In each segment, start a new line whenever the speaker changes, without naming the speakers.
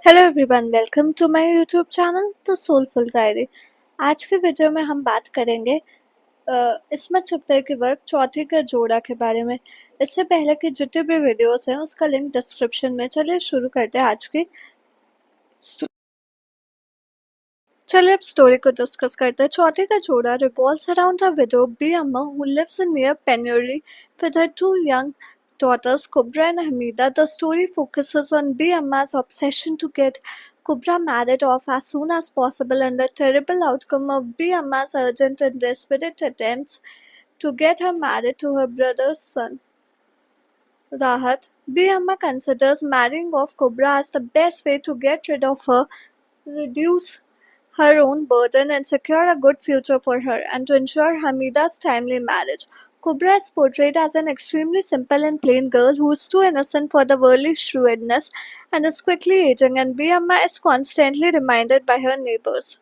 Hello everyone, welcome to my YouTube channel the Soulful Diary. आज के video में हम बात करेंगे इस्मत चुगताई के वर्क चौथी का जोड़ा के बारे में। इससे पहले की जितने भी वीडियोस हैं उसका लिंक डिस्क्रिप्शन में। चलिए शुरू करते हैं आज की चलिए अब स्टोरी को डिस्कस करते हैं। चौथी का जोड़ा revolves around a widow B Amma who lives in near penury with her two young daughters Kubra and Hamida. The story focuses on B Amma's obsession to get Kubra married off as soon as possible and the terrible outcome of B Amma's urgent and desperate attempts to get her married to her brother's son. Rahat, B Amma considers marrying off Kubra as the best way to get rid of her, reduce her own burden and secure a good future for her, and to ensure Hamida's timely marriage. Kubra is portrayed as an extremely simple and plain girl who is too innocent for the worldly shrewdness and is quickly aging, and Biyamma is constantly reminded by her neighbors.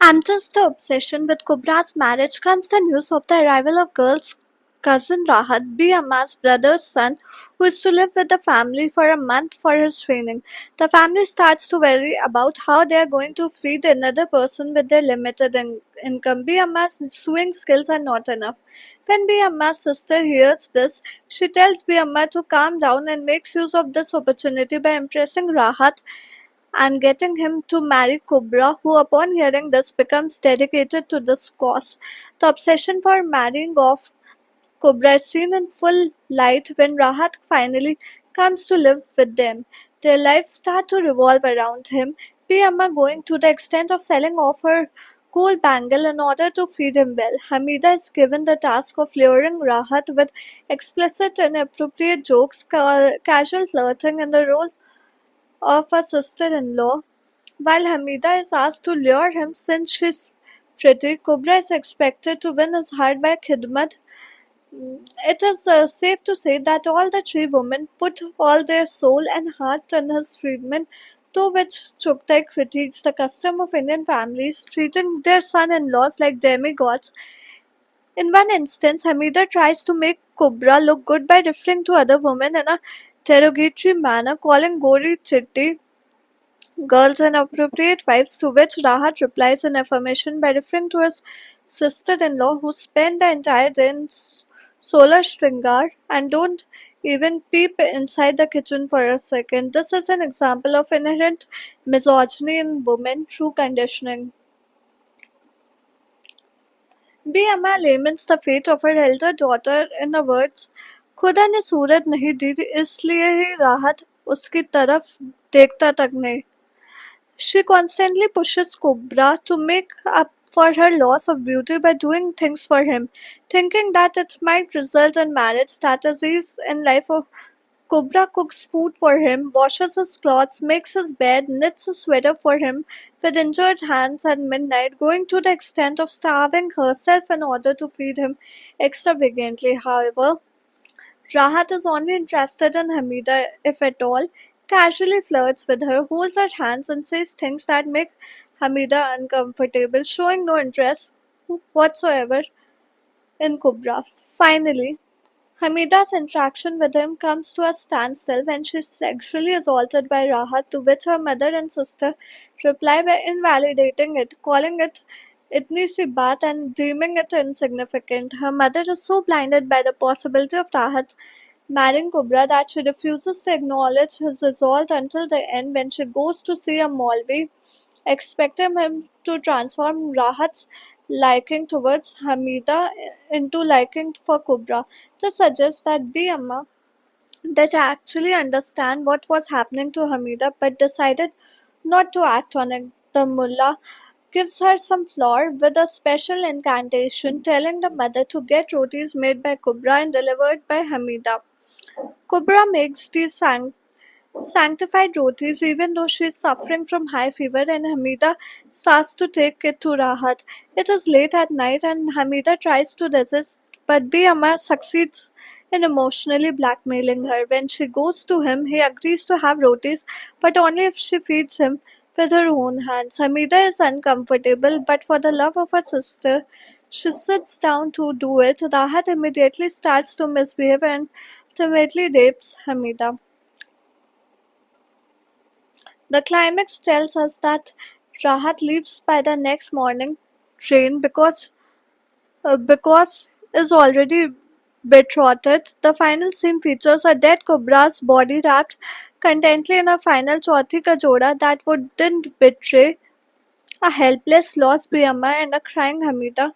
Amidst the obsession with Kubra's marriage comes the news of the arrival of girl's cousin Rahat, B. Amma's brother's son, who is to live with the family for a month for his training. The family starts to worry about how they are going to feed another person with their limited income. B. Amma's sewing skills are not enough. When B. Amma's sister hears this, she tells B. Amma to calm down and makes use of this opportunity by impressing Rahat and getting him to marry Kubra, who upon hearing this becomes dedicated to this cause. The obsession for marrying off Kubra is seen in full light when Rahat finally comes to live with them. Their lives start to revolve around him, Piyamma going to the extent of selling off her cool bangle in order to feed him well. Hamida is given the task of luring Rahat with explicit and inappropriate jokes, casual flirting, and the role of a sister-in-law, while Hamida is asked to lure him since she's pretty. Kubra is expected to win his heart by khidmat. It is safe to say that all the three women put all their soul and heart in his treatment, to which Chughtai critiques the custom of Indian families treating their son-in-laws like demigods. In one instance, Hamida tries to make Kubra look good by referring to other women in a derogatory manner, calling Gori Chitti girls and appropriate wives, to which Rahat replies in affirmation by referring to his sister-in-law who spend the entire day in solar stringar and don't even peep inside the kitchen for a second. This is an example of inherent misogyny in women through conditioning. B. Amma laments the fate of her elder daughter in the words, खुदा ने सूरत नहीं दी थी इसलिए ही राहत उसकी तरफ देखता तक नहीं. She constantly pushes Cobra to make up for her loss of beauty by doing things for him, thinking that it might result in marriage strategies in life of Cobra cooks food for him, washes his clothes, makes his bed, knits a sweater for him with injured hands at midnight, going to the extent of starving herself in order to feed him extravagantly. However, Rahat is only interested in Hamida if at all, casually flirts with her, holds her hands, and says things that make Hamida uncomfortable, showing no interest whatsoever in Kubra. Finally, Hamida's interaction with him comes to a standstill when she is sexually assaulted by Rahat, to which her mother and sister reply by invalidating it, calling it itni si baat and deeming it insignificant. Her mother is so blinded by the possibility of Rahat marrying Kubra that she refuses to acknowledge his assault until the end when she goes to see a Maulvi, expecting him to transform Rahat's liking towards Hamida into liking for Kubra. This suggests that B. Amma did actually understand what was happening to Hamida but decided not to act on it. The mullah gives her some flour with a special incantation, telling the mother to get rotis made by Kubra and delivered by Hamida. Kubra makes these sanctified rotis even though she is suffering from high fever, and Hamida starts to take it to Rahat. It is late at night and Hamida tries to resist, but Amma succeeds in emotionally blackmailing her. When she goes to him, he agrees to have rotis, but only if she feeds him with her own hands. Hamida is uncomfortable, but for the love of her sister, she sits down to do it. Rahat immediately starts to misbehave and ultimately rapes Hamida. The climax tells us that Rahat leaves by the next morning train because is already betrothed. The final scene features a dead cobra's body wrapped contently in a final Chauthi ka Joda that wouldn't betray a helpless lost Priyamma and a crying Hamida.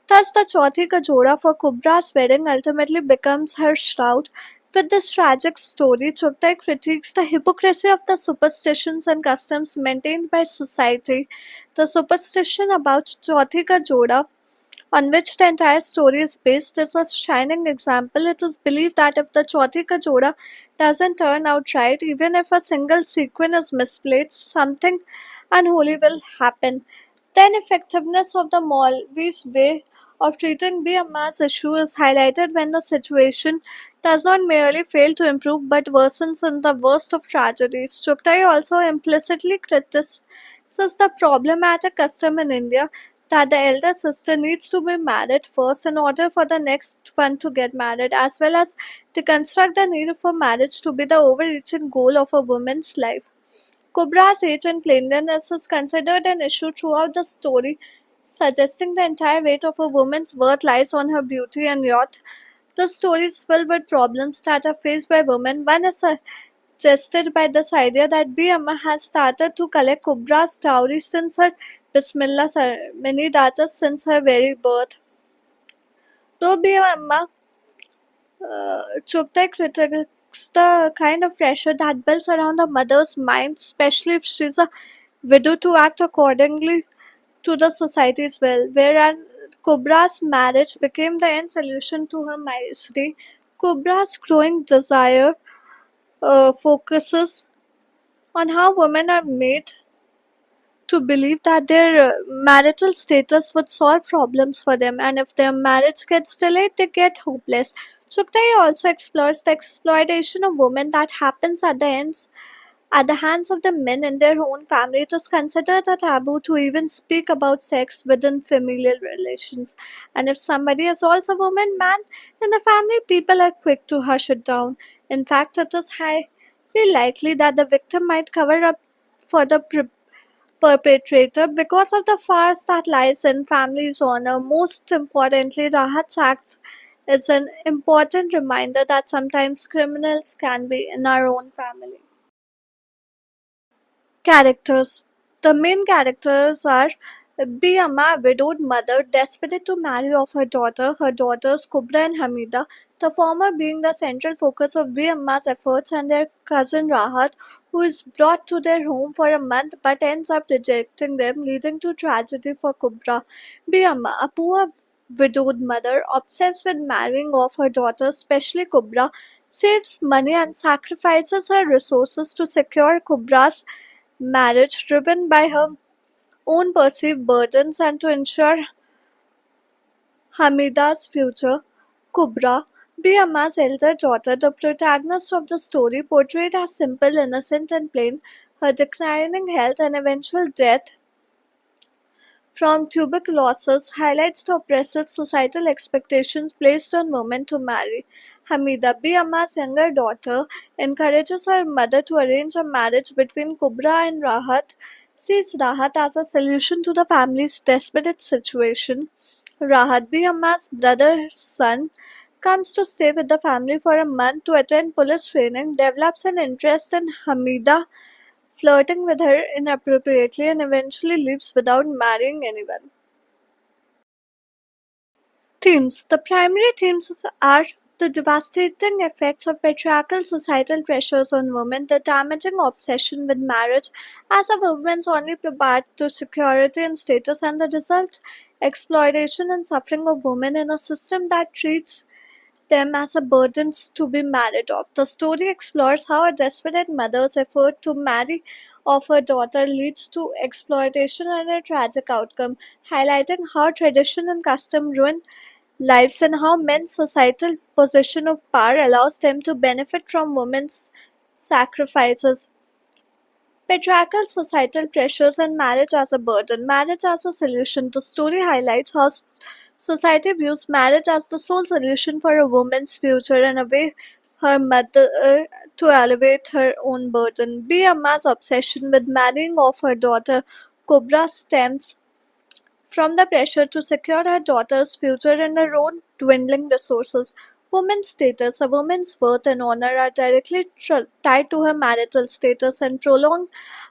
Thus, the Chauthi ka Joda for Kubra's wedding ultimately becomes her shroud. With this tragic story, Chughtai critiques the hypocrisy of the superstitions and customs maintained by society. The superstition about Chauthi ka Joda on which the entire story is based is a shining example. It is believed that if the Chauthi ka Joda doesn't turn out right, even if a single sequin is misplaced, something unholy will happen. The ineffectiveness of the Maulvi's way of treating BMS issue is highlighted when the situation does not merely fail to improve but worsens in the worst of tragedies. Chughtai also implicitly criticizes the problematic custom in India that the elder sister needs to be married first in order for the next one to get married, as well as to construct the need for marriage to be the overreaching goal of a woman's life. Kubra's age and plainness is considered an issue throughout the story, suggesting the entire weight of a woman's worth lies on her beauty and youth. The story is filled with problems that are faced by women. One is suggested by this idea that B. Amma has started to collect Kubra's dowry since her Bismillah ceremony, that is, since her very birth. Though B. Amma Chughtai critiques the kind of pressure that builds around a mother's mind, especially if she's a widow, to act accordingly to the society's will. Whereas Kubra's marriage became the end solution to her misery, Kubra's growing desire focuses on how women are made to believe that their marital status would solve problems for them, and if their marriage gets delayed, they get hopeless. Chughtai also explores the exploitation of women that happens at the hands of the men in their own family. It is considered a taboo to even speak about sex within familial relations, and if somebody assaults a man in the family, people are quick to hush it down. In fact, it is highly likely that the victim might cover up for the perpetrator because of the farce that lies in family's honor. Most importantly, Rahat's acts is an important reminder that sometimes criminals can be in our own family. Characters. The main characters are Biyama, a widowed mother, desperate to marry off her daughters Kubra and Hamida, the former being the central focus of Biyama's efforts, and their cousin Rahat, who is brought to their home for a month but ends up rejecting them, leading to tragedy for Kubra. Biyama, a poor widowed mother, obsessed with marrying off her daughters, especially Kubra, saves money and sacrifices her resources to secure Kubra's marriage, driven by her own perceived burdens and to ensure Hamida's future. Kubra, Biyama's elder daughter, the protagonist of the story, portrayed as simple, innocent, and plain. Her declining health and eventual death from tuberculosis highlights the oppressive societal expectations placed on women to marry. Hamida, Biyama's younger daughter, encourages her mother to arrange a marriage between Kubra and Rahat, sees Rahat as a solution to the family's desperate situation. Rahat, Biyama's brother's son, comes to stay with the family for a month to attend police training, develops an interest in Hamida, flirting with her inappropriately, and eventually leaves without marrying anyone. Themes. The primary themes are the devastating effects of patriarchal societal pressures on women, the damaging obsession with marriage as a woman's only path to security and status, and the result exploitation and suffering of women in a system that treats them as a burden to be married off. The story explores how a desperate mother's effort to marry off her daughter leads to exploitation and a tragic outcome, highlighting how tradition and custom ruin lives and how men's societal position of power allows them to benefit from women's sacrifices. Patriarchal societal pressures and marriage as a burden, marriage as a solution. The story highlights how society views marriage as the sole solution for a woman's future and a way her mother to elevate her own burden. B. Amma's obsession with marrying off her daughter Cobra stems from the pressure to secure her daughter's future and her own dwindling resources. Women's status, a woman's worth and honor are directly tied to her marital status, and prolonged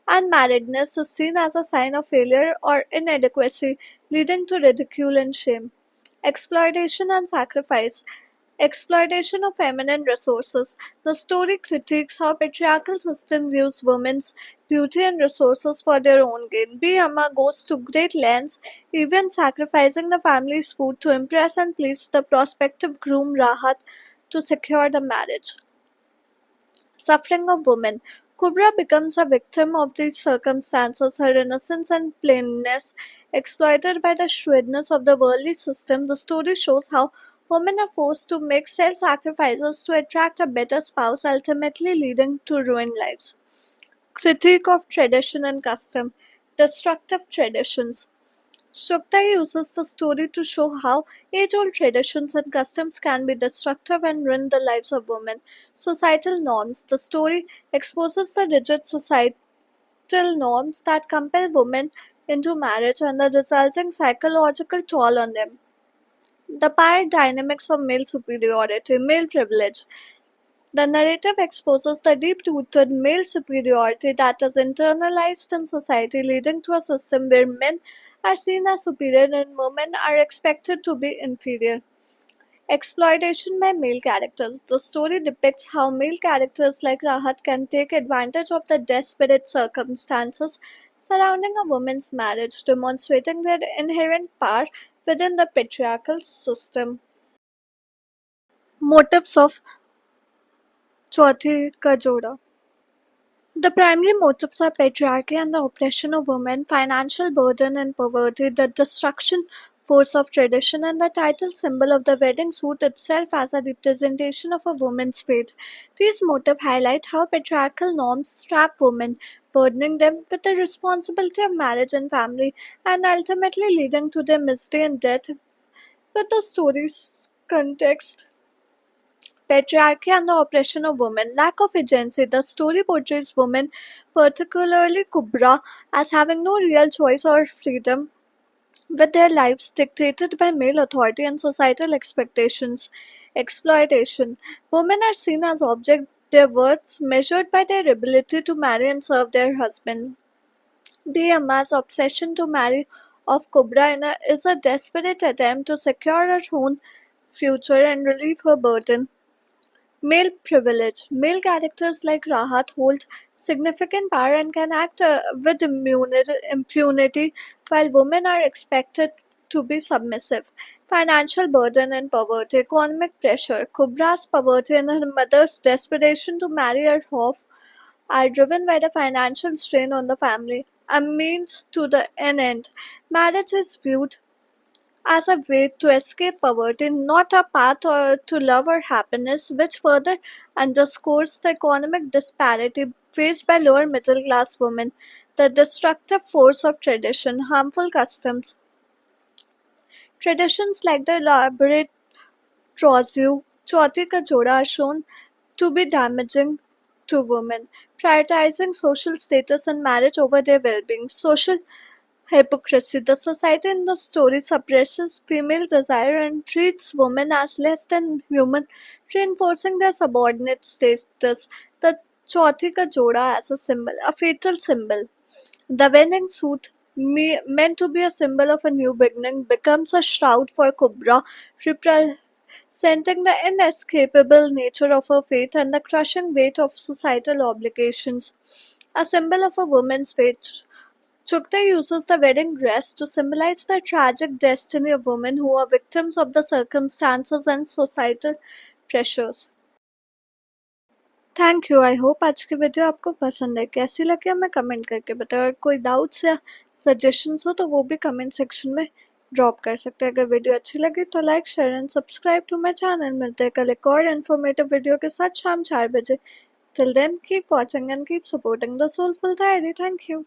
unmarriedness is seen as a sign of failure or inadequacy, leading to ridicule and shame. Exploitation and sacrifice. Exploitation of feminine resources. The story critiques how patriarchal system views women's beauty and resources for their own gain. B. Amma goes to great lengths, even sacrificing the family's food to impress and please the prospective groom Rahat to secure the marriage. Suffering of women. Kubra becomes a victim of these circumstances, her innocence and plainness exploited by the shrewdness of the worldly system. The story shows how women are forced to make self sacrifices to attract a better spouse, ultimately leading to ruined lives. Critique of tradition and custom. Destructive traditions. Chughtai uses the story to show how age-old traditions and customs can be destructive and ruin the lives of women. Societal norms. The story exposes the rigid societal norms that compel women into marriage and the resulting psychological toll on them. The power dynamics of male superiority, male privilege. The narrative exposes the deep-rooted male superiority that is internalized in society, leading to a system where men are seen as superior and women are expected to be inferior. Exploitation by male characters. The story depicts how male characters like Rahat can take advantage of the desperate circumstances surrounding a woman's marriage, demonstrating their inherent power within the patriarchal system. Motives of Chauthi ka Joda. The primary motives are patriarchy and the oppression of women, financial burden and poverty, the destruction force of tradition, and the title symbol of the wedding suit itself as a representation of a woman's fate. These motifs highlight how patriarchal norms trap women, burdening them with the responsibility of marriage and family, and ultimately leading to their misery and death. With the story's context, patriarchy and the oppression of women, lack of agency. The story portrays women, particularly Kubra, as having no real choice or freedom, with their lives dictated by male authority and societal expectations. Exploitation. Women are seen as objects, their worth measured by their ability to marry and serve their husband. Amma's obsession to marry of Kubra is a desperate attempt to secure her own future and relieve her burden. Male privilege. Male characters like Rahat hold significant power and can act with impunity, while women are expected to be submissive. Financial burden and poverty. Economic pressure. Kubra's poverty and her mother's desperation to marry her off are driven by the financial strain on the family, a means to the end. Marriage is viewed as a way to escape poverty, not a path to love or happiness, which further underscores the economic disparity faced by lower middle class women. The destructive force of tradition, harmful customs. Traditions like the elaborate trousseau, Chauthi ka Joda are shown to be damaging to women, prioritizing social status and marriage over their well being. Social hypocrisy. The society in the story suppresses female desire and treats women as less than human, reinforcing their subordinate status. The Chauthi ka Joda as a symbol, a fatal symbol. The wedding suit, meant to be a symbol of a new beginning, becomes a shroud for Kubra, representing the inescapable nature of her fate and the crushing weight of societal obligations. A symbol of a woman's fate, Chughtai uses the wedding dress to symbolize the tragic destiny of women who are victims of the circumstances and societal pressures. Thank you. I hope आज की video आपको पसंद है। कैसी लगी हमें comment करके बताओ। अगर कोई डाउट्स या सजेशंस हो तो वो भी कमेंट सेक्शन में ड्रॉप कर सकते हैं। अगर वीडियो अच्छी लगी तो like share and subscribe to my channel. मिलते हैं कल एक और इन्फॉर्मेटिव वीडियो के साथ शाम 4 बजे। Till then keep watching and keep supporting the Soulful Diary. Thank you.